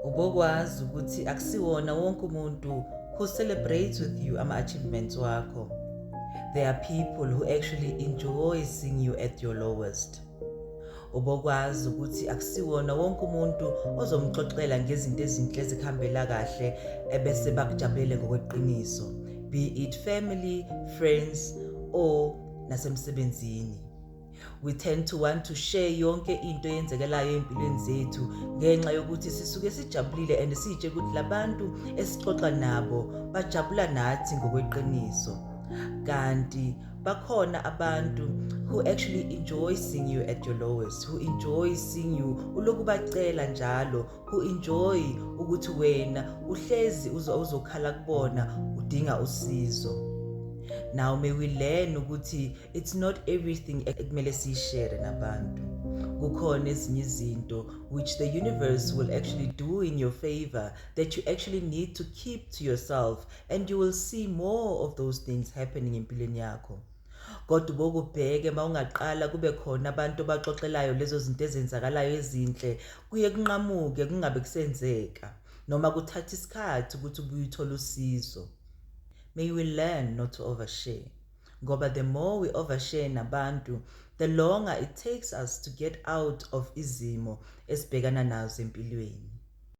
Ubokwazi ukuthi akusiwona wonke umuntu who celebrates with you ama-achievements wakho. There are people who actually enjoy seeing you at your lowest. Ubokwazi ukuthi akusiwona wonke umuntu ozomxoxela ngezinto ezinhle ezikhambela kahle ebese bakujabulela ngokweqiniso, be it family, friends or nasemsebenzini. We tend to want to share yonke into eyenzekelayo empilweni zethu ngenxa yokuthi sisuke sijabulile and sitshe ukuthi labantu esixoxa nabo bajabula nathi ngokweqiniso. Kanti bakhona abantu who actually enjoy seeing you at your lowest, who enjoy seeing you uloku bacela njalo, who enjoy ukuthi wena uhlezi uzokhala kubona udinga usizo. Now may we learn ukuthi it's not everything ekumele siyishare nabantu. Kukhona ezinye izinto which the universe will actually do in your favor that you actually need to keep to yourself, and you will see more of those things happening empilweni yakho. Kodwa bokubheke mawungaqala kube khona abantu abaxoxelayo lezo zinto ezenzakalayo ezinhle, kuye kunqamuke kungabe kusenzeka noma kuthatha isikhathi ukuthi ubuye uthole usizo. May we learn not to overshare. Ngoba the more we overshare nabantu, the longer it takes us to get out of izimo esibhekana nazo empilweni.